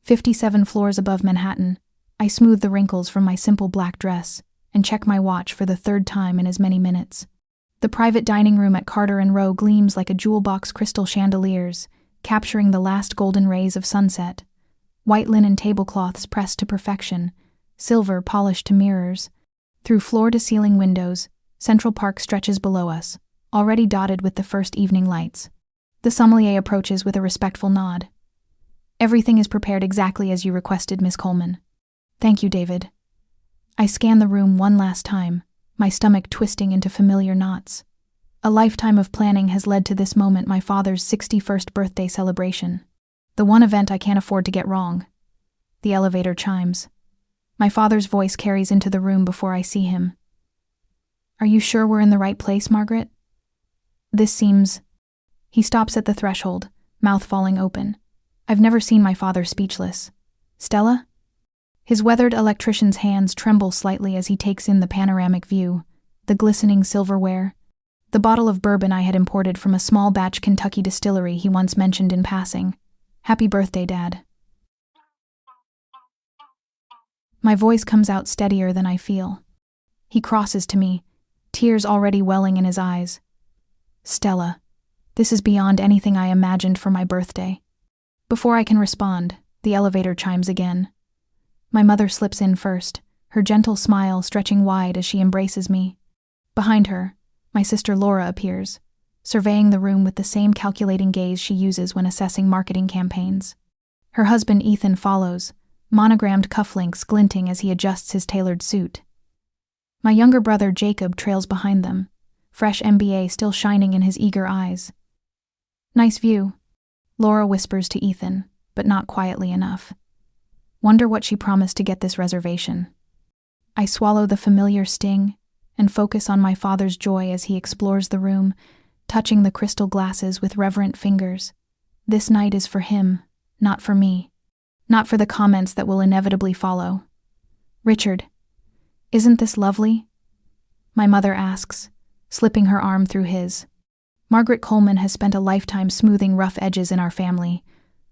57 floors above Manhattan. I smooth the wrinkles from my simple black dress and check my watch for the third time in as many minutes. The private dining room at Carter & Row gleams like a jewel box crystal chandeliers, capturing the last golden rays of sunset. White linen tablecloths pressed to perfection, silver polished to mirrors. Through floor-to-ceiling windows, Central Park stretches below us, already dotted with the first evening lights. The sommelier approaches with a respectful nod. "Everything is prepared exactly as you requested, Miss Coleman." "Thank you, David." I scan the room one last time, my stomach twisting into familiar knots. A lifetime of planning has led to this moment, my father's 61st birthday celebration. The one event I can't afford to get wrong. The elevator chimes. My father's voice carries into the room before I see him. "Are you sure we're in the right place, Margaret? This seems..." He stops at the threshold, mouth falling open. I've never seen my father speechless. "Stella?" His weathered electrician's hands tremble slightly as he takes in the panoramic view, the glistening silverware, the bottle of bourbon I had imported from a small batch Kentucky distillery he once mentioned in passing. "Happy birthday, Dad." My voice comes out steadier than I feel. He crosses to me, tears already welling in his eyes. "Stella, this is beyond anything I imagined for my birthday." Before I can respond, the elevator chimes again. My mother slips in first, her gentle smile stretching wide as she embraces me. Behind her, my sister Laura appears, surveying the room with the same calculating gaze she uses when assessing marketing campaigns. Her husband Ethan follows, monogrammed cufflinks glinting as he adjusts his tailored suit. My younger brother Jacob trails behind them, fresh MBA still shining in his eager eyes. "Nice view," Laura whispers to Ethan, but not quietly enough. Wonder what she promised to get this reservation. I swallow the familiar sting and focus on my father's joy as he explores the room, touching the crystal glasses with reverent fingers. This night is for him, not for me. Not for the comments that will inevitably follow. "Richard, isn't this lovely?" my mother asks, slipping her arm through his. Margaret Coleman has spent a lifetime smoothing rough edges in our family.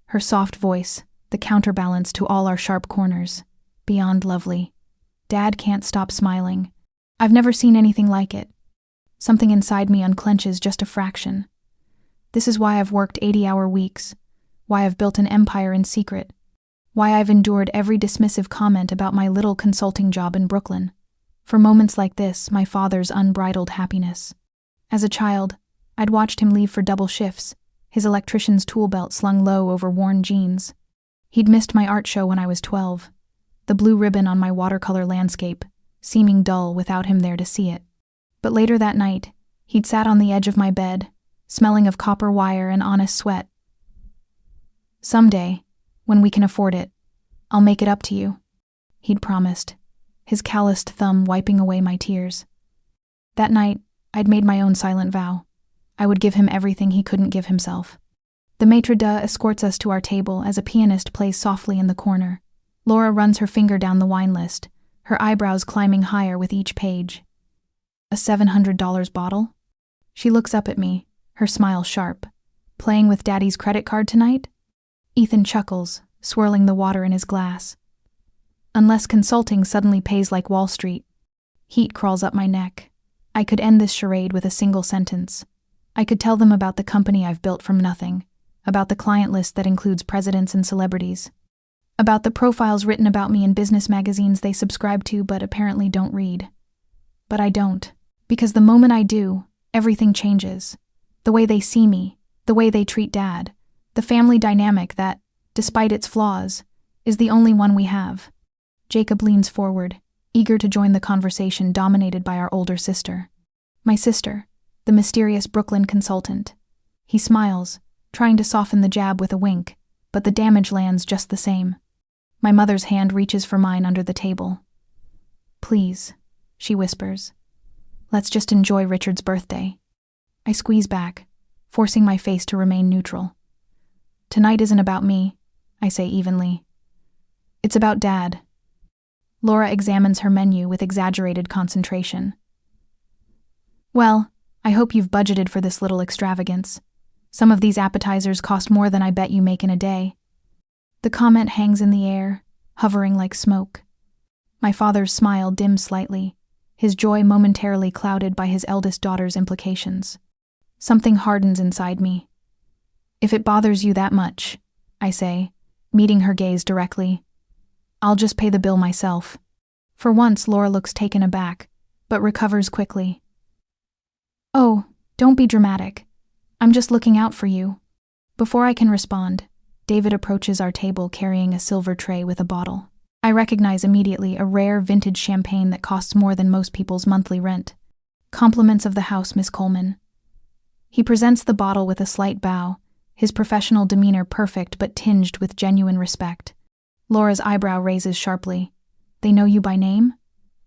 Her soft voice, the counterbalance to all our sharp corners. Beyond lovely. Dad can't stop smiling. I've never seen anything like it. Something inside me unclenches just a fraction. This is why I've worked 80-hour weeks, why I've built an empire in secret, why I've endured every dismissive comment about my little consulting job in Brooklyn. For moments like this, my father's unbridled happiness. As a child, I'd watched him leave for double shifts, his electrician's tool belt slung low over worn jeans. He'd missed my art show when I was 12, the blue ribbon on my watercolor landscape, seeming dull without him there to see it. But later that night, he'd sat on the edge of my bed, smelling of copper wire and honest sweat. "Someday, when we can afford it, I'll make it up to you," he'd promised, his calloused thumb wiping away my tears. That night, I'd made my own silent vow. I would give him everything he couldn't give himself. The maitre d' escorts us to our table as a pianist plays softly in the corner. Laura runs her finger down the wine list, her eyebrows climbing higher with each page. "A $700 bottle?" She looks up at me, her smile sharp. "Playing with Daddy's credit card tonight?" Ethan chuckles, swirling the water in his glass. "Unless consulting suddenly pays like Wall Street." Heat crawls up my neck. I could end this charade with a single sentence. I could tell them about the company I've built from nothing, about the client list that includes presidents and celebrities, about the profiles written about me in business magazines they subscribe to but apparently don't read. But I don't, because the moment I do, everything changes. The way they see me, the way they treat Dad, the family dynamic that, despite its flaws, is the only one we have. Jacob leans forward, eager to join the conversation dominated by our older sister. My sister, the mysterious Brooklyn consultant. He smiles, trying to soften the jab with a wink, but the damage lands just the same. My mother's hand reaches for mine under the table. "Please," she whispers. "Let's just enjoy Richard's birthday." I squeeze back, forcing my face to remain neutral. "Tonight isn't about me," I say evenly. "It's about Dad." Laura examines her menu with exaggerated concentration. "Well, I hope you've budgeted for this little extravagance. Some of these appetizers cost more than I bet you make in a day." The comment hangs in the air, hovering like smoke. My father's smile dims slightly, his joy momentarily clouded by his eldest daughter's implications. Something hardens inside me. If it bothers you that much, I say, meeting her gaze directly, I'll just pay the bill myself. For once, Laura looks taken aback, but recovers quickly. Oh, don't be dramatic. I'm just looking out for you. Before I can respond, David approaches our table carrying a silver tray with a bottle. I recognize immediately a rare vintage champagne that costs more than most people's monthly rent. Compliments of the house, Miss Coleman. He presents the bottle with a slight bow, his professional demeanor perfect but tinged with genuine respect. Laura's eyebrow raises sharply. They know you by name?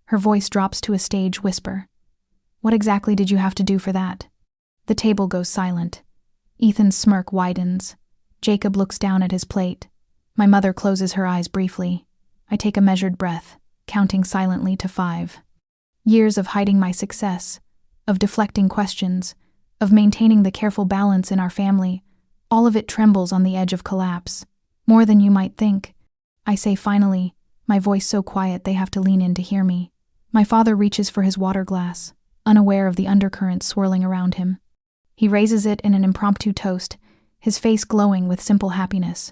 Her voice drops to a stage whisper. What exactly did you have to do for that? The table goes silent. Ethan's smirk widens. Jacob looks down at his plate. My mother closes her eyes briefly. I take a measured breath, counting silently to 5. Years of hiding my success, of deflecting questions, of maintaining the careful balance in our family, all of it trembles on the edge of collapse. More than you might think, I say finally, my voice so quiet they have to lean in to hear me. My father reaches for his water glass, unaware of the undercurrents swirling around him. He raises it in an impromptu toast, his face glowing with simple happiness.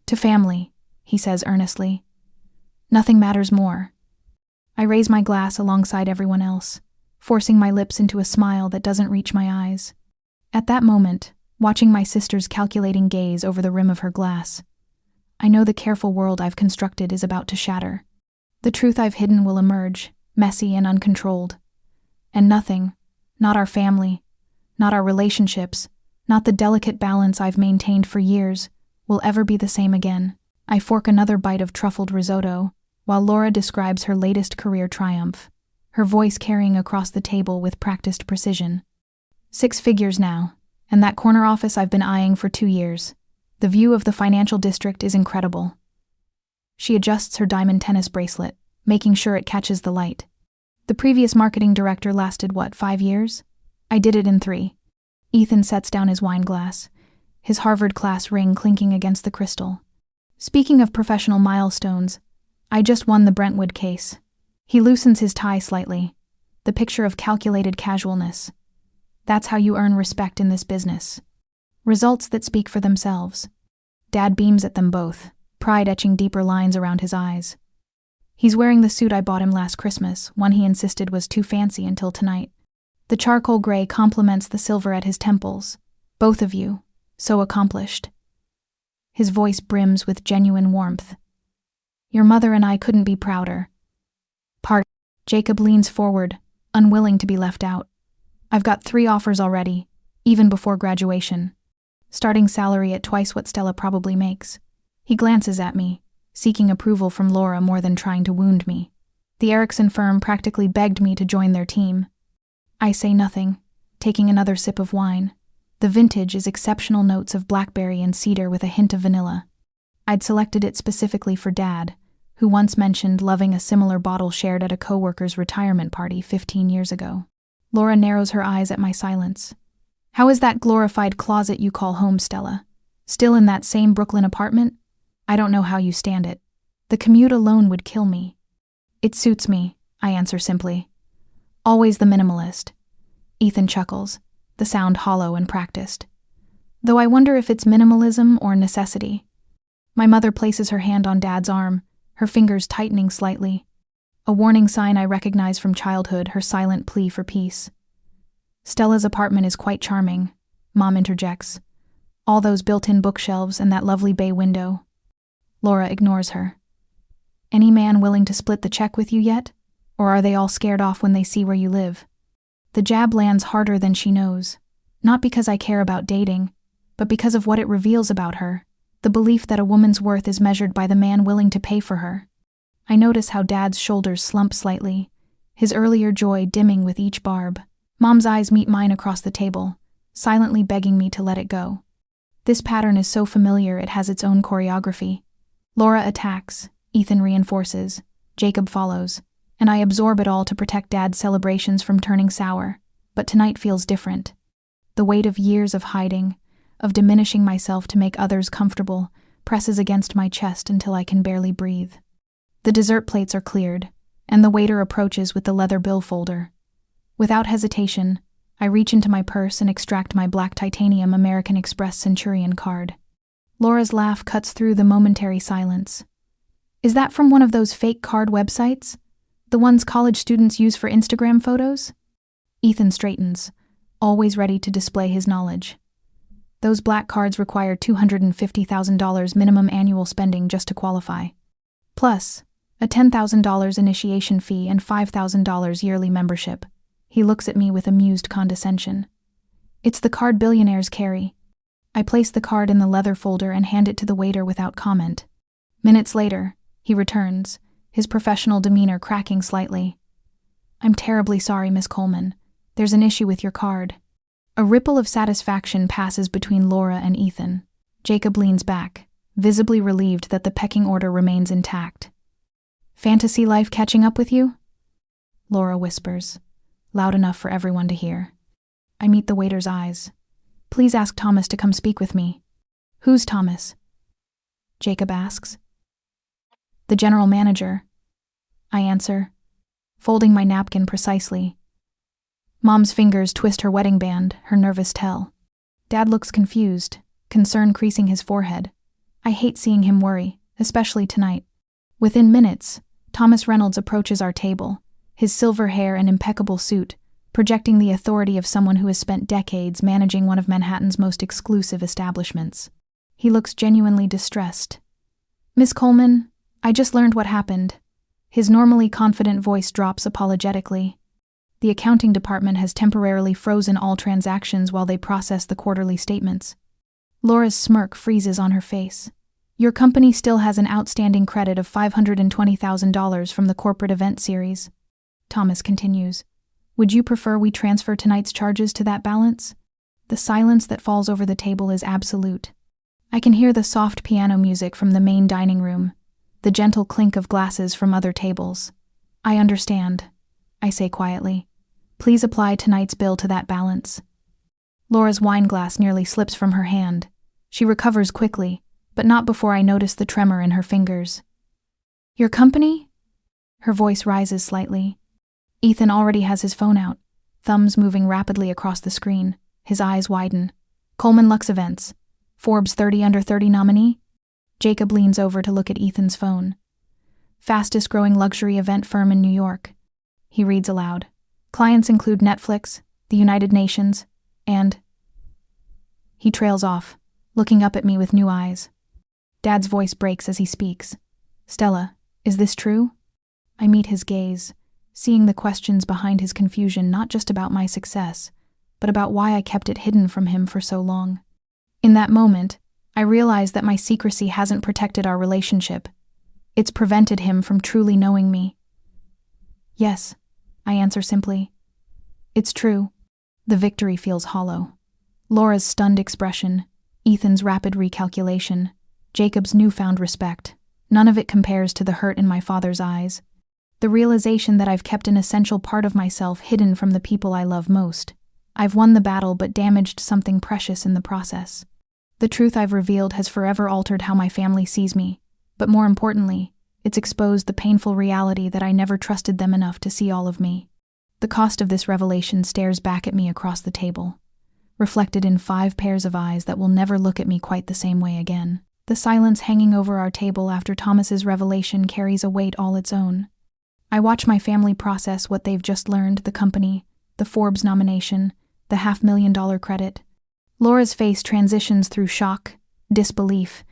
To family, he says earnestly. Nothing matters more. I raise my glass alongside everyone else, forcing my lips into a smile that doesn't reach my eyes. At that moment, watching my sister's calculating gaze over the rim of her glass, I know the careful world I've constructed is about to shatter. The truth I've hidden will emerge, messy and uncontrolled. And nothing, not our family, not our relationships, not the delicate balance I've maintained for years, will ever be the same again. I fork another bite of truffled risotto, while Laura describes her latest career triumph, her voice carrying across the table with practiced precision. 6 figures now, and that corner office I've been eyeing for 2 years. The view of the financial district is incredible. She adjusts her diamond tennis bracelet, making sure it catches the light. The previous marketing director lasted 5 years? I did it in 3. Ethan sets down his wine glass, his Harvard class ring clinking against the crystal. Speaking of professional milestones, I just won the Brentwood case. He loosens his tie slightly, the picture of calculated casualness. That's how you earn respect in this business. Results that speak for themselves. Dad beams at them both, pride etching deeper lines around his eyes. He's wearing the suit I bought him last Christmas, one he insisted was too fancy until tonight. The charcoal gray complements the silver at his temples. Both of you, so accomplished. His voice brims with genuine warmth. Your mother and I couldn't be prouder. Jacob leans forward, unwilling to be left out. I've got 3 offers already, even before graduation. Starting salary at twice what Stella probably makes. He glances at me, seeking approval from Laura more than trying to wound me. The Erickson firm practically begged me to join their team. I say nothing, taking another sip of wine. The vintage is exceptional notes of blackberry and cedar with a hint of vanilla. I'd selected it specifically for Dad, who once mentioned loving a similar bottle shared at a coworker's retirement party 15 years ago. Laura narrows her eyes at my silence. How is that glorified closet you call home, Stella? Still in that same Brooklyn apartment? I don't know how you stand it. The commute alone would kill me. It suits me, I answer simply. Always the minimalist. Ethan chuckles, the sound hollow and practiced. Though I wonder if it's minimalism or necessity. My mother places her hand on Dad's arm, her fingers tightening slightly. A warning sign I recognize from childhood, her silent plea for peace. Stella's apartment is quite charming, Mom interjects. All those built-in bookshelves and that lovely bay window. Laura ignores her. Any man willing to split the check with you yet? Or are they all scared off when they see where you live? The jab lands harder than she knows. Not because I care about dating, but because of what it reveals about her. The belief that a woman's worth is measured by the man willing to pay for her. I notice how Dad's shoulders slump slightly, his earlier joy dimming with each barb. Mom's eyes meet mine across the table, silently begging me to let it go. This pattern is so familiar it has its own choreography. Laura attacks, Ethan reinforces, Jacob follows, and I absorb it all to protect Dad's celebrations from turning sour. But tonight feels different. The weight of years of hiding, of diminishing myself to make others comfortable, presses against my chest until I can barely breathe. The dessert plates are cleared, and the waiter approaches with the leather bill folder. Without hesitation, I reach into my purse and extract my black titanium American Express Centurion card. Laura's laugh cuts through the momentary silence. Is that from one of those fake card websites? The ones college students use for Instagram photos? Ethan straightens, always ready to display his knowledge. Those black cards require $250,000 minimum annual spending just to qualify. Plus, a $10,000 initiation fee and $5,000 yearly membership. He looks at me with amused condescension. It's the card billionaires carry. I place the card in the leather folder and hand it to the waiter without comment. Minutes later, he returns, his professional demeanor cracking slightly. I'm terribly sorry, Miss Coleman. There's an issue with your card. A ripple of satisfaction passes between Laura and Ethan. Jacob leans back, visibly relieved that the pecking order remains intact. Fantasy life catching up with you? Laura whispers, loud enough for everyone to hear. I meet the waiter's eyes. Please ask Thomas to come speak with me. Who's Thomas? Jacob asks. The general manager. I answer, folding my napkin precisely. Mom's fingers twist her wedding band, her nervous tell. Dad looks confused, concern creasing his forehead. I hate seeing him worry, especially tonight. Within minutes, Thomas Reynolds approaches our table, his silver hair and impeccable suit, projecting the authority of someone who has spent decades managing one of Manhattan's most exclusive establishments. He looks genuinely distressed. Miss Coleman, I just learned what happened. His normally confident voice drops apologetically. The accounting department has temporarily frozen all transactions while they process the quarterly statements. Laura's smirk freezes on her face. Your company still has an outstanding credit of $520,000 from the corporate event series. Thomas continues. Would you prefer we transfer tonight's charges to that balance? The silence that falls over the table is absolute. I can hear the soft piano music from the main dining room, the gentle clink of glasses from other tables. I understand, I say quietly. Please apply tonight's bill to that balance. Laura's wine glass nearly slips from her hand. She recovers quickly, but not before I notice the tremor in her fingers. Your company? Her voice rises slightly. Ethan already has his phone out, thumbs moving rapidly across the screen. His eyes widen. Coleman Lux Events. Forbes 30 Under 30 nominee? Jacob leans over to look at Ethan's phone. Fastest growing luxury event firm in New York. He reads aloud. Clients include Netflix, the United Nations, and... He trails off, looking up at me with new eyes. Dad's voice breaks as he speaks. Stella, is this true? I meet his gaze, seeing the questions behind his confusion not just about my success, but about why I kept it hidden from him for so long. In that moment, I realize that my secrecy hasn't protected our relationship. It's prevented him from truly knowing me. Yes, I answer simply. It's true. The victory feels hollow. Laura's stunned expression, Ethan's rapid recalculation, Jacob's newfound respect. None of it compares to the hurt in my father's eyes. The realization that I've kept an essential part of myself hidden from the people I love most. I've won the battle but damaged something precious in the process. The truth I've revealed has forever altered how my family sees me, but more importantly, it's exposed the painful reality that I never trusted them enough to see all of me. The cost of this revelation stares back at me across the table, reflected in 5 pairs of eyes that will never look at me quite the same way again. The silence hanging over our table after Thomas's revelation carries a weight all its own. I watch my family process what they've just learned, the company, the Forbes nomination, the $500,000 credit. Laura's face transitions through shock, disbelief,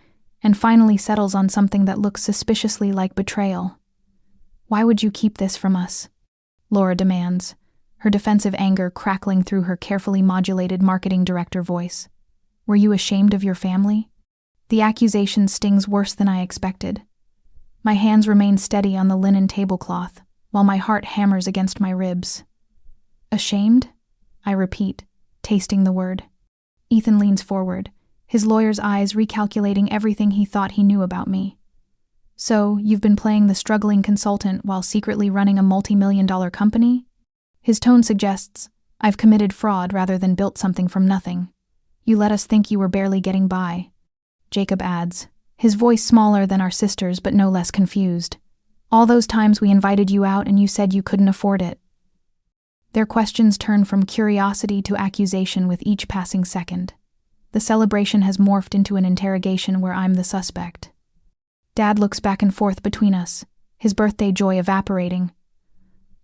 and finally settles on something that looks suspiciously like betrayal. Why would you keep this from us? Laura demands, her defensive anger crackling through her carefully modulated marketing director voice. Were you ashamed of your family? The accusation stings worse than I expected. My hands remain steady on the linen tablecloth, while my heart hammers against my ribs. Ashamed? I repeat, tasting the word. Ethan leans forward, his lawyer's eyes recalculating everything he thought he knew about me. So, you've been playing the struggling consultant while secretly running a multi-million-dollar company? His tone suggests, I've committed fraud rather than built something from nothing. You let us think you were barely getting by. Jacob adds, his voice smaller than our sister's but no less confused. "All those times we invited you out and you said you couldn't afford it." Their questions turn from curiosity to accusation with each passing second. The celebration has morphed into an interrogation where I'm the suspect. Dad looks back and forth between us, his birthday joy evaporating.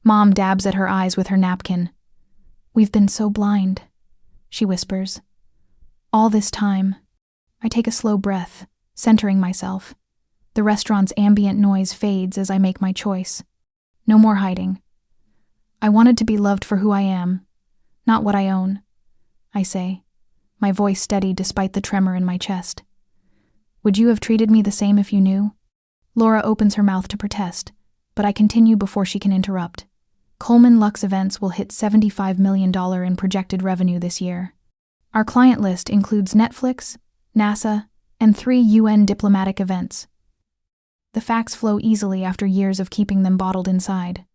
Mom dabs at her eyes with her napkin. "We've been so blind," she whispers. "All this time." I take a slow breath, centering myself. The restaurant's ambient noise fades as I make my choice. No more hiding. "I wanted to be loved for who I am, not what I own," I say, my voice steady despite the tremor in my chest. "Would you have treated me the same if you knew?" Laura opens her mouth to protest, but I continue before she can interrupt. Coleman Lux Events will hit $75 million in projected revenue this year. Our client list includes Netflix, NASA, and 3 UN diplomatic events. The facts flow easily after years of keeping them bottled inside.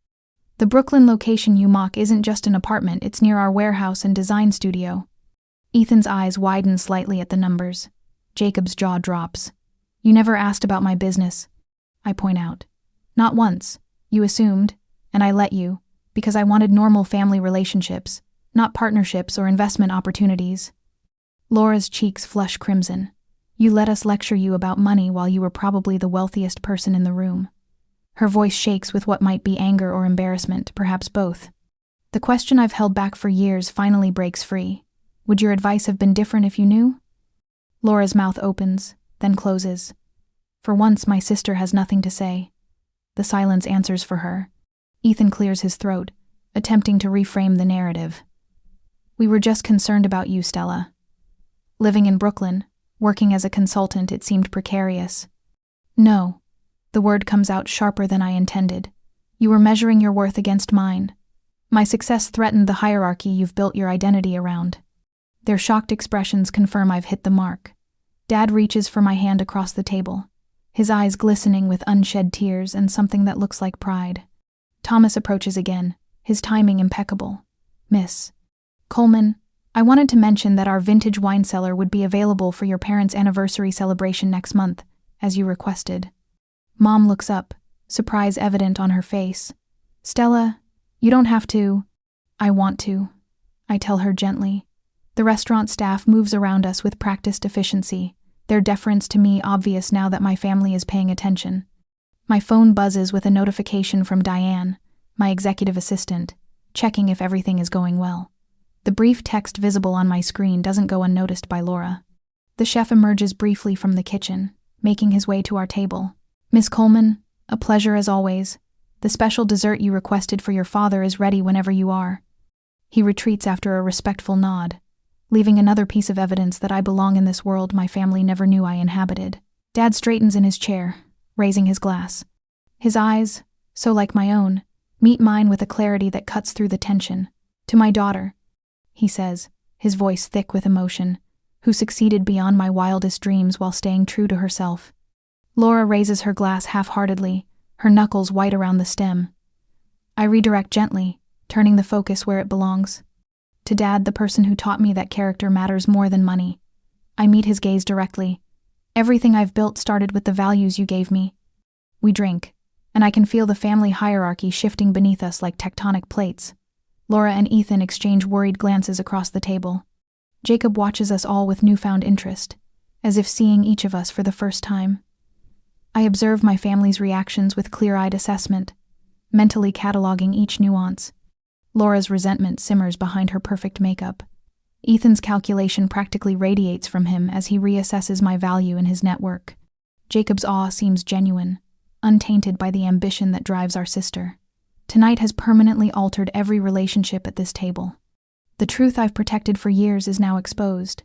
The Brooklyn location you mock isn't just an apartment, it's near our warehouse and design studio. Ethan's eyes widen slightly at the numbers. Jacob's jaw drops. "You never asked about my business," I point out. "Not once. You assumed, and I let you, because I wanted normal family relationships, not partnerships or investment opportunities." Laura's cheeks flush crimson. "You let us lecture you about money while you were probably the wealthiest person in the room." Her voice shakes with what might be anger or embarrassment, perhaps both. The question I've held back for years finally breaks free. "Would your advice have been different if you knew?" Laura's mouth opens, then closes. For once, my sister has nothing to say. The silence answers for her. Ethan clears his throat, attempting to reframe the narrative. "We were just concerned about you, Stella. Living in Brooklyn, working as a consultant, it seemed precarious." "No." The word comes out sharper than I intended. "You were measuring your worth against mine. My success threatened the hierarchy you've built your identity around." Their shocked expressions confirm I've hit the mark. Dad reaches for my hand across the table, his eyes glistening with unshed tears and something that looks like pride. Thomas approaches again, his timing impeccable. "Miss Coleman, I wanted to mention that our vintage wine cellar would be available for your parents' anniversary celebration next month, as you requested." Mom looks up, surprise evident on her face. "Stella, you don't have to." "I want to," I tell her gently. The restaurant staff moves around us with practiced efficiency, their deference to me obvious now that my family is paying attention. My phone buzzes with a notification from Diane, my executive assistant, checking if everything is going well. The brief text visible on my screen doesn't go unnoticed by Laura. The chef emerges briefly from the kitchen, making his way to our table. "Miss Coleman, a pleasure as always. The special dessert you requested for your father is ready whenever you are." He retreats after a respectful nod, leaving another piece of evidence that I belong in this world my family never knew I inhabited. Dad straightens in his chair, raising his glass. His eyes, so like my own, meet mine with a clarity that cuts through the tension. "To my daughter," he says, his voice thick with emotion, "who succeeded beyond my wildest dreams while staying true to herself." Laura raises her glass half-heartedly, her knuckles white around the stem. I redirect gently, turning the focus where it belongs. "To Dad, the person who taught me that character matters more than money." I meet his gaze directly. "Everything I've built started with the values you gave me." We drink, and I can feel the family hierarchy shifting beneath us like tectonic plates. Laura and Ethan exchange worried glances across the table. Jacob watches us all with newfound interest, as if seeing each of us for the first time. I observe my family's reactions with clear-eyed assessment, mentally cataloging each nuance. Laura's resentment simmers behind her perfect makeup. Ethan's calculation practically radiates from him as he reassesses my value in his network. Jacob's awe seems genuine, untainted by the ambition that drives our sister. Tonight has permanently altered every relationship at this table. The truth I've protected for years is now exposed,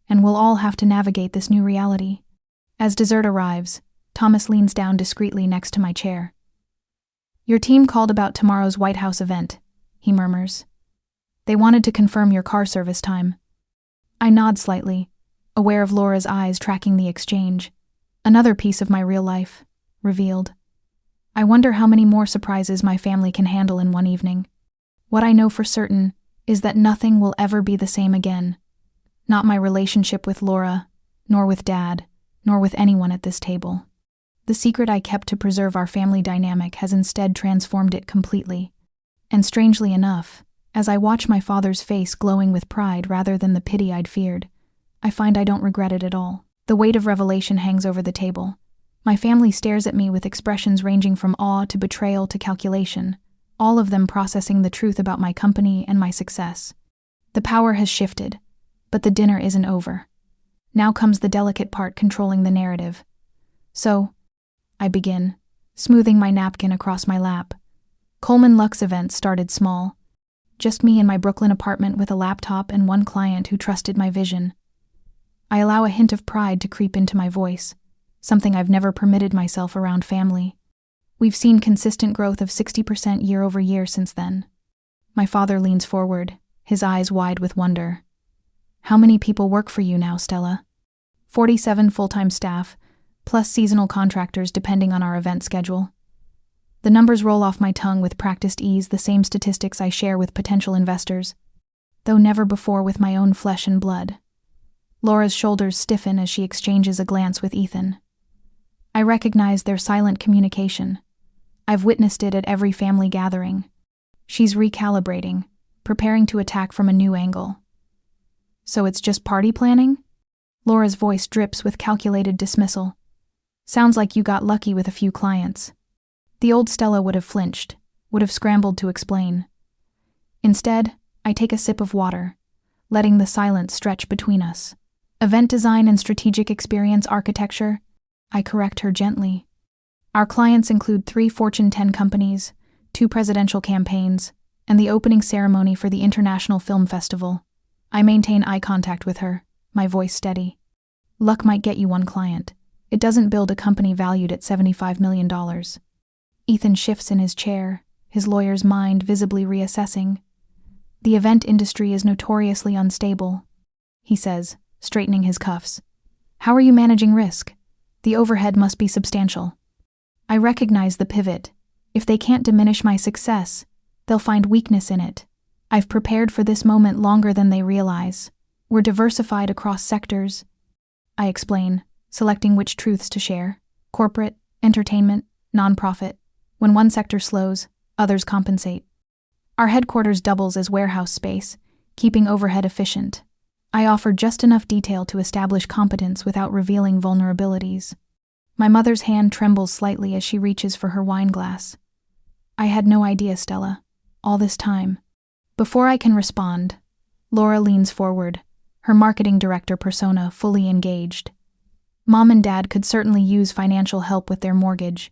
and we'll all have to navigate this new reality. As dessert arrives, Thomas leans down discreetly next to my chair. "Your team called about tomorrow's White House event," he murmurs. "They wanted to confirm your car service time." I nod slightly, aware of Laura's eyes tracking the exchange. Another piece of my real life, revealed. I wonder how many more surprises my family can handle in one evening. What I know for certain is that nothing will ever be the same again. Not my relationship with Laura, nor with Dad, nor with anyone at this table. The secret I kept to preserve our family dynamic has instead transformed it completely. And strangely enough, as I watch my father's face glowing with pride rather than the pity I'd feared, I find I don't regret it at all. The weight of revelation hangs over the table. My family stares at me with expressions ranging from awe to betrayal to calculation, all of them processing the truth about my company and my success. The power has shifted, but the dinner isn't over. Now comes the delicate part controlling the narrative. So, I begin, smoothing my napkin across my lap. Coleman Luxe events started small. Just me in my Brooklyn apartment with a laptop and one client who trusted my vision. I allow a hint of pride to creep into my voice, something I've never permitted myself around family. We've seen consistent growth of 60% year over year since then. My father leans forward, his eyes wide with wonder. How many people work for you now, Stella? 47 full-time staff, plus seasonal contractors depending on our event schedule. The numbers roll off my tongue with practiced ease, the same statistics I share with potential investors, though never before with my own flesh and blood. Laura's shoulders stiffen as she exchanges a glance with Ethan. I recognize their silent communication. I've witnessed it at every family gathering. She's recalibrating, preparing to attack from a new angle. So it's just party planning? Laura's voice drips with calculated dismissal. Sounds like you got lucky with a few clients. The old Stella would have flinched, would have scrambled to explain. Instead, I take a sip of water, letting the silence stretch between us. Event design and strategic experience architecture, I correct her gently. Our clients include 3 Fortune 10 companies, 2 presidential campaigns, and the opening ceremony for the International Film Festival. I maintain eye contact with her, my voice steady. Luck might get you one client. It doesn't build a company valued at $75 million. Ethan shifts in his chair, his lawyer's mind visibly reassessing. The event industry is notoriously unstable, he says, straightening his cuffs. How are you managing risk? The overhead must be substantial. I recognize the pivot. If they can't diminish my success, they'll find weakness in it. I've prepared for this moment longer than they realize. We're diversified across sectors. I explain, selecting which truths to share. Corporate, entertainment, nonprofit. When one sector slows, others compensate. Our headquarters doubles as warehouse space, keeping overhead efficient. I offer just enough detail to establish competence without revealing vulnerabilities. My mother's hand trembles slightly as she reaches for her wine glass. I had no idea, Stella. All this time. Before I can respond, Laura leans forward, her marketing director persona fully engaged. Mom and Dad could certainly use financial help with their mortgage,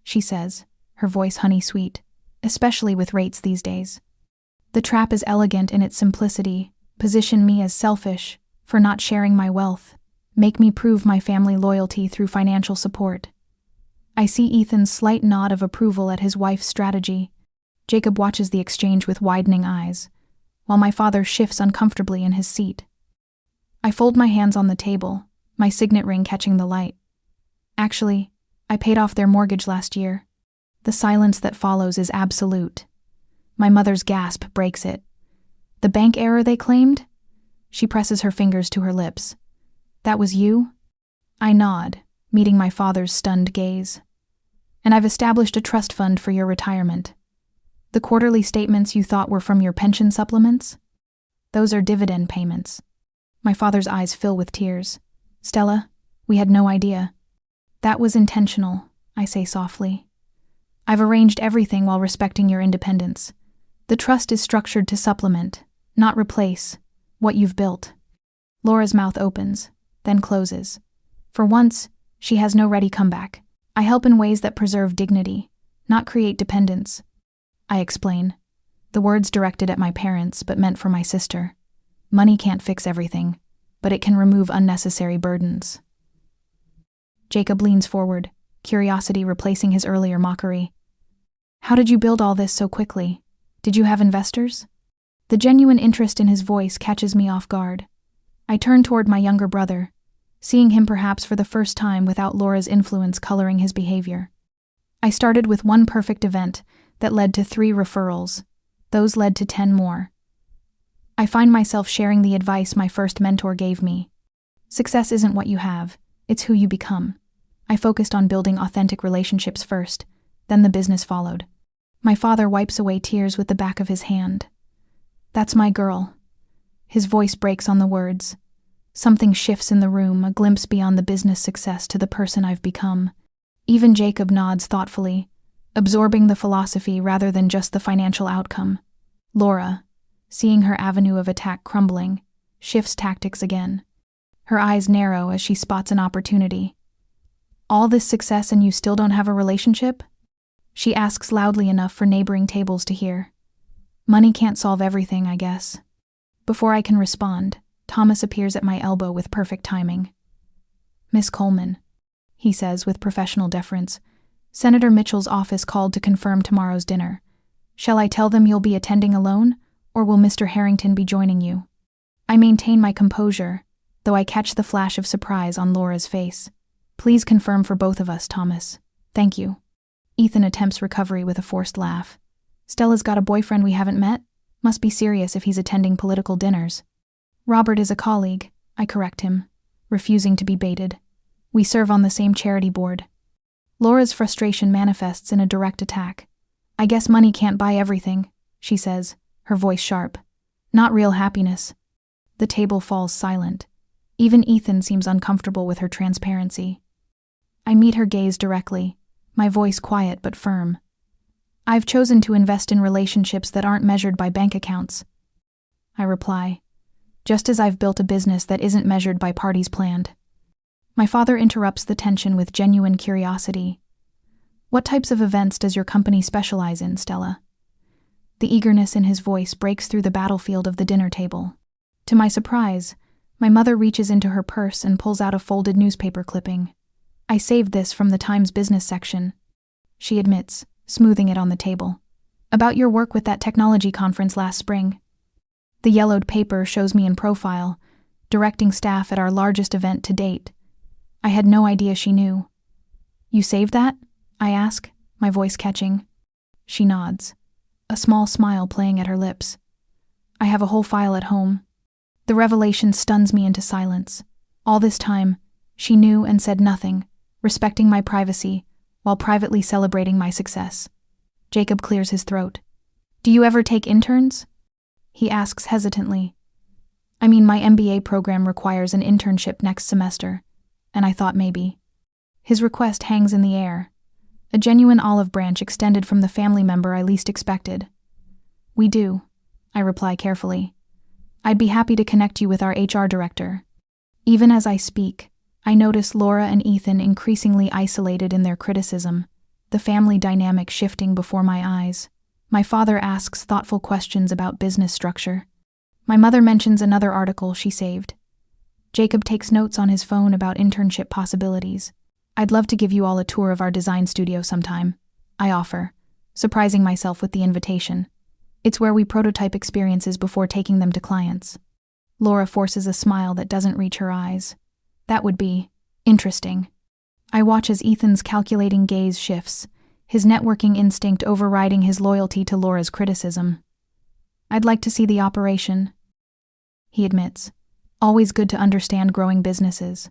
she says, her voice honey-sweet, especially with rates these days. The trap is elegant in its simplicity. Position me as selfish for not sharing my wealth. Make me prove my family loyalty through financial support. I see Ethan's slight nod of approval at his wife's strategy. Jacob watches the exchange with widening eyes, while my father shifts uncomfortably in his seat. I fold my hands on the table, my signet ring catching the light. Actually, I paid off their mortgage last year. The silence that follows is absolute. My mother's gasp breaks it. The bank error they claimed? She presses her fingers to her lips. That was you? I nod, meeting my father's stunned gaze. And I've established a trust fund for your retirement. The quarterly statements you thought were from your pension supplements? Those are dividend payments. My father's eyes fill with tears. Stella, we had no idea. That was intentional, I say softly. I've arranged everything while respecting your independence. The trust is structured to supplement, not replace, what you've built. Laura's mouth opens, then closes. For once, she has no ready comeback. I help in ways that preserve dignity, not create dependence. I explain, the words directed at my parents but meant for my sister. Money can't fix everything, but it can remove unnecessary burdens. Jacob leans forward, curiosity replacing his earlier mockery. How did you build all this so quickly? Did you have investors? The genuine interest in his voice catches me off guard. I turn toward my younger brother, seeing him perhaps for the first time without Laura's influence coloring his behavior. I started with one perfect event that led to 3 referrals. Those led to 10 more. I find myself sharing the advice my first mentor gave me. Success isn't what you have, It's who you become. I focused on building authentic relationships first, then the business followed. My father wipes away tears with the back of his hand. That's my girl. His voice breaks on the words. Something shifts in the room, a glimpse beyond the business success to the person I've become. Even Jacob nods thoughtfully, absorbing the philosophy rather than just the financial outcome. Laura, seeing her avenue of attack crumbling, shifts tactics again. Her eyes narrow as she spots an opportunity. All this success and you still don't have a relationship? She asks loudly enough for neighboring tables to hear. Money can't solve everything, I guess. Before I can respond, Thomas appears at my elbow with perfect timing. Miss Coleman, he says with professional deference, Senator Mitchell's office called to confirm tomorrow's dinner. Shall I tell them you'll be attending alone, or will Mr. Harrington be joining you? I maintain my composure, though I catch the flash of surprise on Laura's face. Please confirm for both of us, Thomas. Thank you. Ethan attempts recovery with a forced laugh. Stella's got a boyfriend we haven't met? Must be serious if he's attending political dinners. Robert is a colleague, I correct him, refusing to be baited. We serve on the same charity board. Laura's frustration manifests in a direct attack. I guess money can't buy everything, she says, her voice sharp. Not real happiness. The table falls silent. Even Ethan seems uncomfortable with her transparency. I meet her gaze directly, my voice quiet but firm. I've chosen to invest in relationships that aren't measured by bank accounts. I reply, just as I've built a business that isn't measured by parties planned. My father interrupts the tension with genuine curiosity. What types of events does your company specialize in, Stella? The eagerness in his voice breaks through the battlefield of the dinner table. To my surprise, my mother reaches into her purse and pulls out a folded newspaper clipping. I saved this from the Times business section, she admits, smoothing it on the table. About your work with that technology conference last spring. The yellowed paper shows me in profile, directing staff at our largest event to date. I had no idea she knew. You saved that? I ask, my voice catching. She nods, a small smile playing at her lips. I have a whole file at home. The revelation stuns me into silence. All this time, she knew and said nothing, respecting my privacy, while privately celebrating my success. Jacob clears his throat. Do you ever take interns? He asks hesitantly. I mean, my MBA program requires an internship next semester, and I thought maybe. His request hangs in the air, a genuine olive branch extended from the family member I least expected. We do, I reply carefully. I'd be happy to connect you with our HR director. Even as I speak, I notice Laura and Ethan increasingly isolated in their criticism, the family dynamic shifting before my eyes. My father asks thoughtful questions about business structure. My mother mentions another article she saved. Jacob takes notes on his phone about internship possibilities. I'd love to give you all a tour of our design studio sometime, I offer, surprising myself with the invitation. It's where we prototype experiences before taking them to clients. Laura forces a smile that doesn't reach her eyes. That would be interesting. I watch as Ethan's calculating gaze shifts, his networking instinct overriding his loyalty to Laura's criticism. I'd like to see the operation, he admits. Always good to understand growing businesses.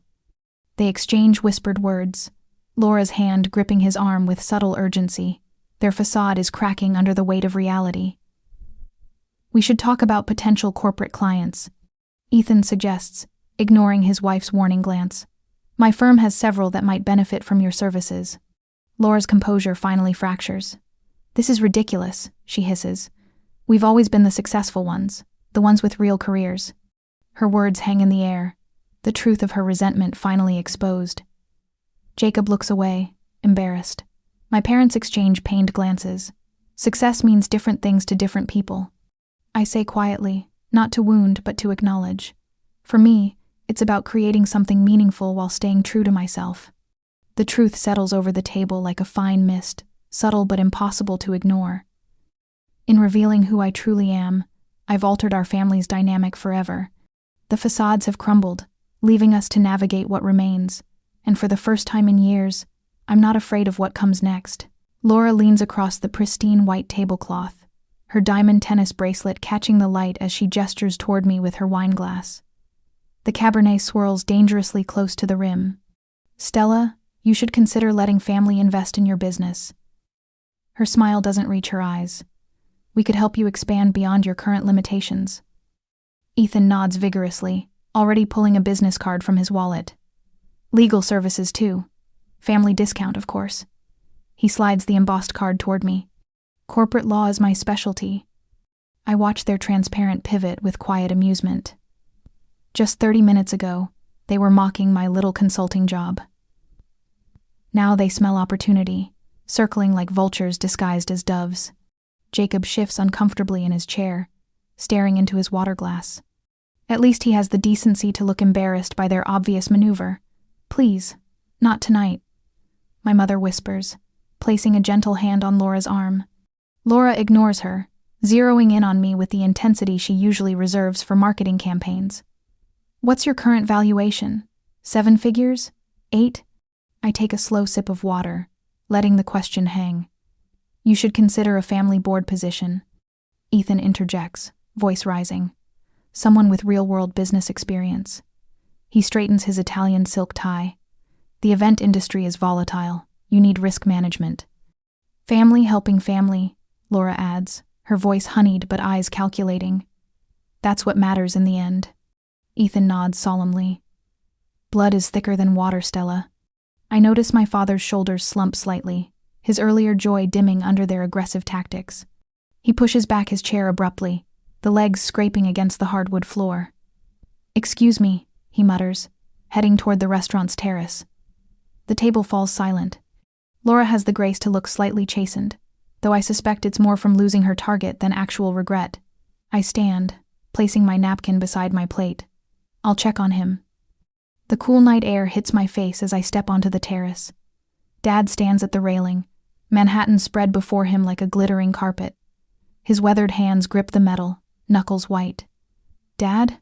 They exchange whispered words, Laura's hand gripping his arm with subtle urgency. Their facade is cracking under the weight of reality. We should talk about potential corporate clients, Ethan suggests, ignoring his wife's warning glance. My firm has several that might benefit from your services. Laura's composure finally fractures. This is ridiculous, she hisses. We've always been the successful ones, the ones with real careers. Her words hang in the air, the truth of her resentment finally exposed. Jacob looks away, embarrassed. My parents exchange pained glances. Success means different things to different people. I say quietly, not to wound but to acknowledge. For me, it's about creating something meaningful while staying true to myself. The truth settles over the table like a fine mist, subtle but impossible to ignore. In revealing who I truly am, I've altered our family's dynamic forever. The facades have crumbled, leaving us to navigate what remains, and for the first time in years, I'm not afraid of what comes next. Laura leans across the pristine white tablecloth, her diamond tennis bracelet catching the light as she gestures toward me with her wine glass. The Cabernet swirls dangerously close to the rim, Stella, you should consider letting family invest in your business. Her smile doesn't reach her eyes. We could help you expand beyond your current limitations. Ethan nods vigorously, already pulling a business card from his wallet. Legal services too. Family discount, of course. He slides the embossed card toward me. Corporate law is my specialty. I watch their transparent pivot with quiet amusement. Just 30 minutes ago, they were mocking my little consulting job. Now they smell opportunity, circling like vultures disguised as doves. Jacob shifts uncomfortably in his chair, staring into his water glass. At least he has the decency to look embarrassed by their obvious maneuver. Please, not tonight, my mother whispers, placing a gentle hand on Laura's arm. Laura ignores her, zeroing in on me with the intensity she usually reserves for marketing campaigns. What's your current valuation? 7 figures? 8? I take a slow sip of water, letting the question hang. You should consider a family board position. Ethan interjects, voice rising. Someone with real-world business experience. He straightens his Italian silk tie. The event industry is volatile. You need risk management. Family helping family, Laura adds, her voice honeyed but eyes calculating. That's what matters in the end. Ethan nods solemnly. Blood is thicker than water, Stella. I notice my father's shoulders slump slightly, his earlier joy dimming under their aggressive tactics. He pushes back his chair abruptly, the legs scraping against the hardwood floor. Excuse me, he mutters, heading toward the restaurant's terrace. The table falls silent. Laura has the grace to look slightly chastened, though I suspect it's more from losing her target than actual regret. I stand, placing my napkin beside my plate. I'll check on him. The cool night air hits my face as I step onto the terrace. Dad stands at the railing, Manhattan spread before him like a glittering carpet. His weathered hands grip the metal, knuckles white. Dad?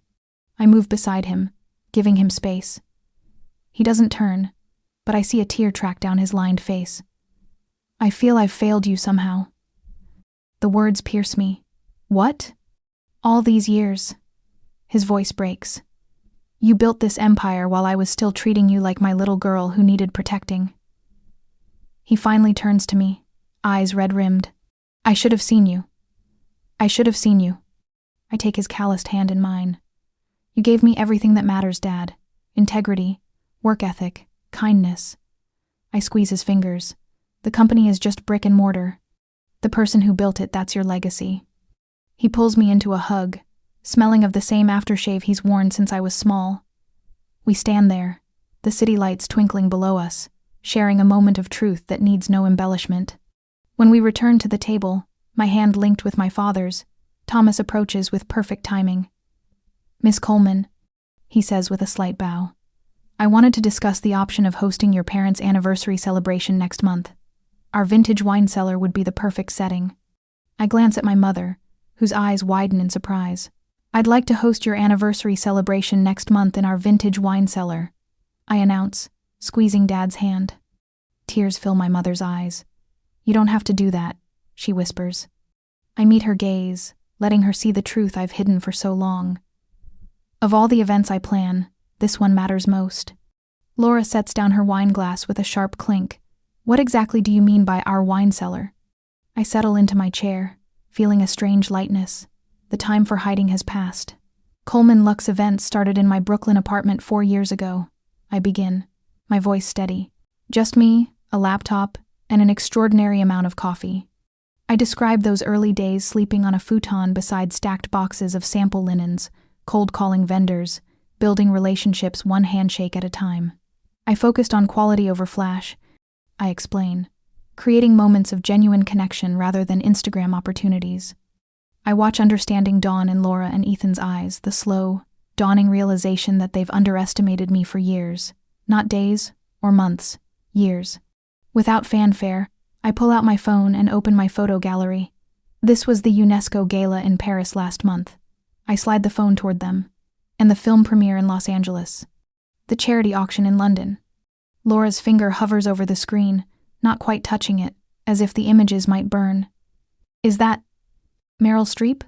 I move beside him, giving him space. He doesn't turn, but I see a tear track down his lined face. I feel I've failed you somehow. The words pierce me. What? All these years. His voice breaks. You built this empire while I was still treating you like my little girl who needed protecting. He finally turns to me, eyes red-rimmed. I should have seen you. I should have seen you. I take his calloused hand in mine. You gave me everything that matters, Dad. Integrity, work ethic, kindness. I squeeze his fingers. The company is just brick and mortar. The person who built it, that's your legacy. He pulls me into a hug, smelling of the same aftershave he's worn since I was small. We stand there, the city lights twinkling below us, sharing a moment of truth that needs no embellishment. When we return to the table, my hand linked with my father's, Thomas approaches with perfect timing. Miss Coleman, he says with a slight bow. I wanted to discuss the option of hosting your parents' anniversary celebration next month. Our vintage wine cellar would be the perfect setting. I glance at my mother, whose eyes widen in surprise. I'd like to host your anniversary celebration next month in our vintage wine cellar, I announce, squeezing Dad's hand. Tears fill my mother's eyes. You don't have to do that, she whispers. I meet her gaze, letting her see the truth I've hidden for so long. Of all the events I plan, this one matters most. Laura sets down her wine glass with a sharp clink. What exactly do you mean by our wine cellar? I settle into my chair, feeling a strange lightness. The time for hiding has passed. Coleman Luxe events started in my Brooklyn apartment 4 years ago. I begin, my voice steady. Just me, a laptop, and an extraordinary amount of coffee. I describe those early days sleeping on a futon beside stacked boxes of sample linens, cold-calling vendors, building relationships one handshake at a time. I focused on quality over flash, I explain, creating moments of genuine connection rather than Instagram opportunities. I watch understanding dawn in Laura and Ethan's eyes, the slow, dawning realization that they've underestimated me for years, not days or months, years. Without fanfare, I pull out my phone and open my photo gallery. This was the UNESCO Gala in Paris last month. I slide the phone toward them. And the film premiere in Los Angeles. The charity auction in London. Laura's finger hovers over the screen, not quite touching it, as if the images might burn. Is that Meryl Streep?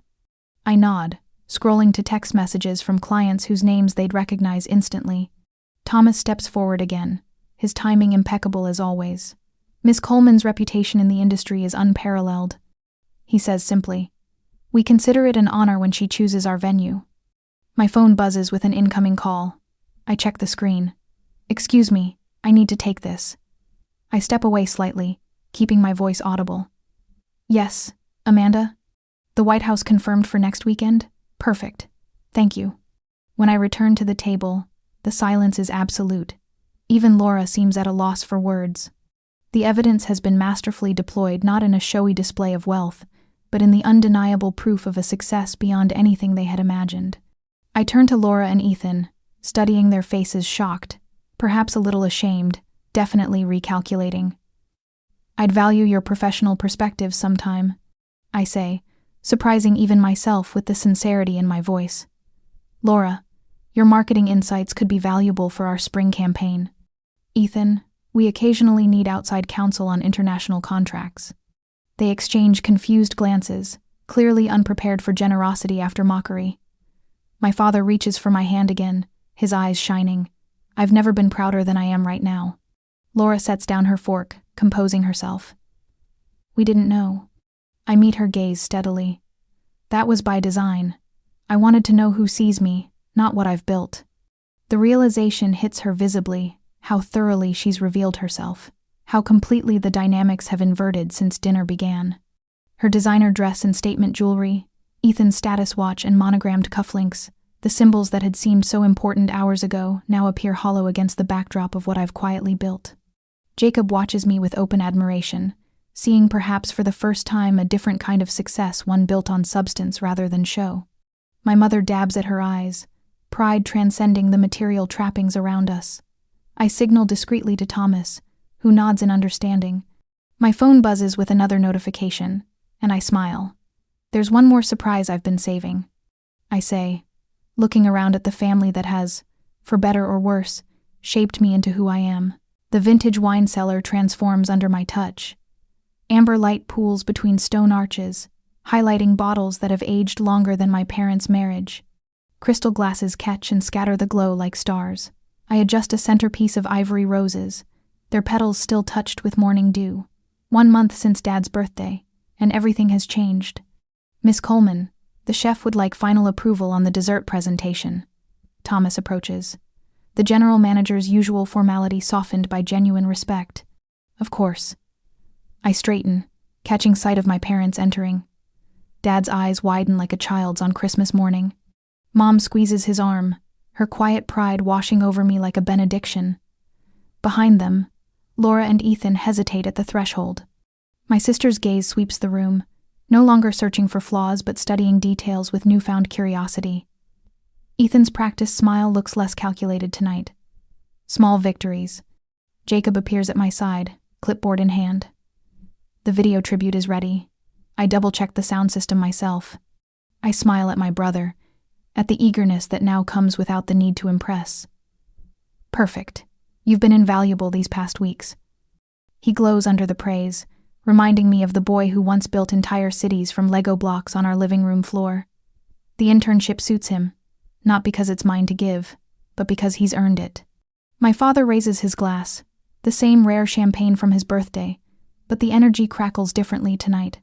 I nod, scrolling to text messages from clients whose names they'd recognize instantly. Thomas steps forward again, his timing impeccable as always. Miss Coleman's reputation in the industry is unparalleled. He says simply, "We consider it an honor when she chooses our venue." My phone buzzes with an incoming call. I check the screen. "Excuse me, I need to take this." I step away slightly, keeping my voice audible. "Yes, Amanda? The White House confirmed for next weekend? Perfect. Thank you." When I return to the table, the silence is absolute. Even Laura seems at a loss for words. The evidence has been masterfully deployed not in a showy display of wealth, but in the undeniable proof of a success beyond anything they had imagined. I turn to Laura and Ethan, studying their faces shocked, perhaps a little ashamed, definitely recalculating. "I'd value your professional perspective sometime," I say, surprising even myself with the sincerity in my voice. "Laura, your marketing insights could be valuable for our spring campaign." "Ethan, we occasionally need outside counsel on international contracts." They exchange confused glances, clearly unprepared for generosity after mockery. My father reaches for my hand again, his eyes shining. I've never been prouder than I am right now. Laura sets down her fork, composing herself. "We didn't know." I meet her gaze steadily. "That was by design. I wanted to know who sees me, not what I've built." The realization hits her visibly, how thoroughly she's revealed herself, how completely the dynamics have inverted since dinner began. Her designer dress and statement jewelry, Ethan's status watch and monogrammed cufflinks, the symbols that had seemed so important hours ago now appear hollow against the backdrop of what I've quietly built. Jacob watches me with open admiration, seeing perhaps for the first time a different kind of success, one built on substance rather than show. My mother dabs at her eyes, pride transcending the material trappings around us. I signal discreetly to Thomas, who nods in understanding. My phone buzzes with another notification, and I smile. "There's one more surprise I've been saving," I say, looking around at the family that has, for better or worse, shaped me into who I am. The vintage wine cellar transforms under my touch. Amber light pools between stone arches, highlighting bottles that have aged longer than my parents' marriage. Crystal glasses catch and scatter the glow like stars. I adjust a centerpiece of ivory roses, their petals still touched with morning dew. 1 month since Dad's birthday, and everything has changed. "Miss Coleman, the chef would like final approval on the dessert presentation." Thomas approaches, the general manager's usual formality softened by genuine respect. "Of course." I straighten, catching sight of my parents entering. Dad's eyes widen like a child's on Christmas morning. Mom squeezes his arm, her quiet pride washing over me like a benediction. Behind them, Laura and Ethan hesitate at the threshold. My sister's gaze sweeps the room, no longer searching for flaws but studying details with newfound curiosity. Ethan's practiced smile looks less calculated tonight. Small victories. Jacob appears at my side, clipboard in hand. The video tribute is ready. I double-check the sound system myself. I smile at my brother, at the eagerness that now comes without the need to impress. "Perfect. You've been invaluable these past weeks." He glows under the praise, reminding me of the boy who once built entire cities from Lego blocks on our living room floor. The internship suits him, not because it's mine to give, but because he's earned it. My father raises his glass, the same rare champagne from his birthday, but the energy crackles differently tonight.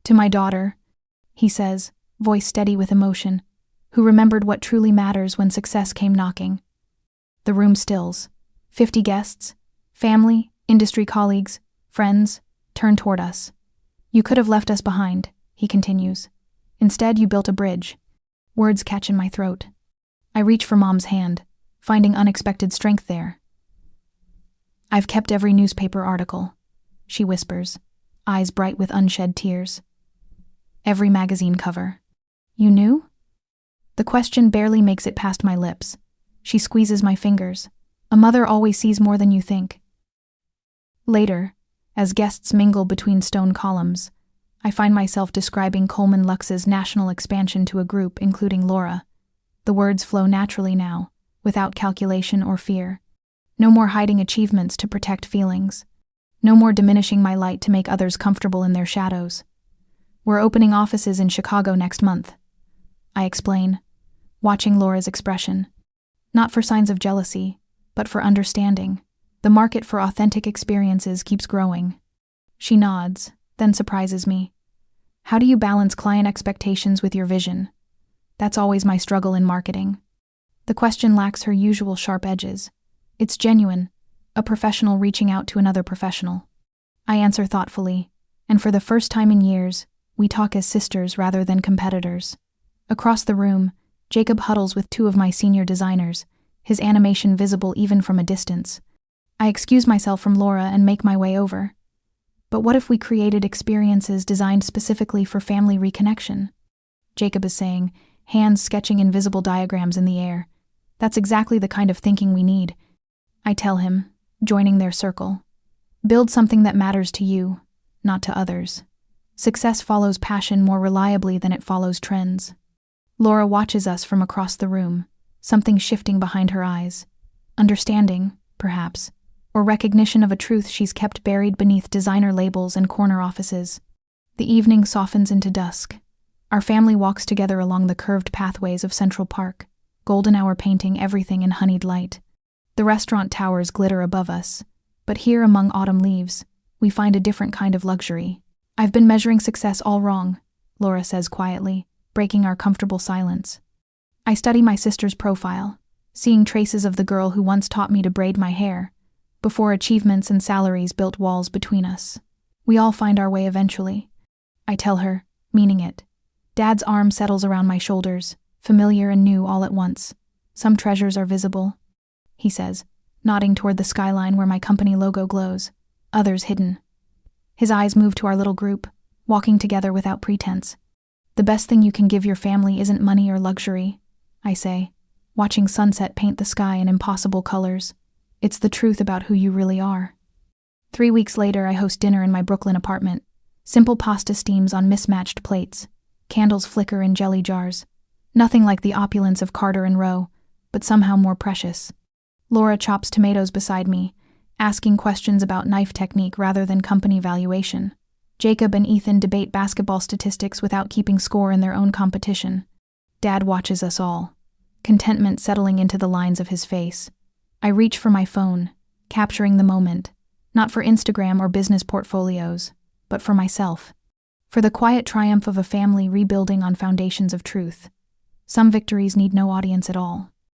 "To my daughter," he says, voice steady with emotion, "who remembered what truly matters when success came knocking." The room stills. 50 guests, family, industry colleagues, friends, turn toward us. "You could have left us behind," he continues. "Instead, you built a bridge." Words catch in my throat. I reach for Mom's hand, finding unexpected strength there. "I've kept every newspaper article," she whispers, eyes bright with unshed tears. "Every magazine cover." "You knew?" The question barely makes it past my lips. She squeezes my fingers. "A mother always sees more than you think." Later, as guests mingle between stone columns, I find myself describing Coleman Lux's national expansion to a group including Laura. The words flow naturally now, without calculation or fear. No more hiding achievements to protect feelings. No more diminishing my light to make others comfortable in their shadows. "We're opening offices in Chicago next month," I explain, watching Laura's expression. Not for signs of jealousy, but for understanding. The market for authentic experiences keeps growing. She nods, then surprises me. How do you balance client expectations with your vision? That's always my struggle in marketing. The question lacks her usual sharp edges. It's genuine, a professional reaching out to another professional. I answer thoughtfully, and for the first time in years, we talk as sisters rather than competitors. Across the room, Jacob huddles with two of my senior designers, his animation visible even from a distance. I excuse myself from Laura and make my way over. But what if we created experiences designed specifically for family reconnection? Jacob is saying, hands sketching invisible diagrams in the air. That's exactly the kind of thinking we need. I tell him, joining their circle. Build something that matters to you, not to others. Success follows passion more reliably than it follows trends. Laura watches us from across the room, something shifting behind her eyes. Understanding, perhaps, or recognition of a truth she's kept buried beneath designer labels and corner offices. The evening softens into dusk. Our family walks together along the curved pathways of Central Park, golden hour painting everything in honeyed light. The restaurant towers glitter above us, but here among autumn leaves, we find a different kind of luxury. I've been measuring success all wrong, Laura says quietly, breaking our comfortable silence. I study my sister's profile, seeing traces of the girl who once taught me to braid my hair, before achievements and salaries built walls between us. We all find our way eventually. I tell her, meaning it. Dad's arm settles around my shoulders, familiar and new all at once. Some treasures are visible, he says, nodding toward the skyline where my company logo glows, others hidden. His eyes move to our little group, walking together without pretense. The best thing you can give your family isn't money or luxury, I say, watching sunset paint the sky in impossible colors. It's the truth about who you really are. 3 weeks later, I host dinner in my Brooklyn apartment. Simple pasta steams on mismatched plates. Candles flicker in jelly jars. Nothing like the opulence of Carter and Row, but somehow more precious. Laura chops tomatoes beside me, asking questions about knife technique rather than company valuation. Jacob and Ethan debate basketball statistics without keeping score in their own competition. Dad watches us all, contentment settling into the lines of his face. I reach for my phone, capturing the moment, not for Instagram or business portfolios, but for myself. For the quiet triumph of a family rebuilding on foundations of truth. Some victories need no audience at all.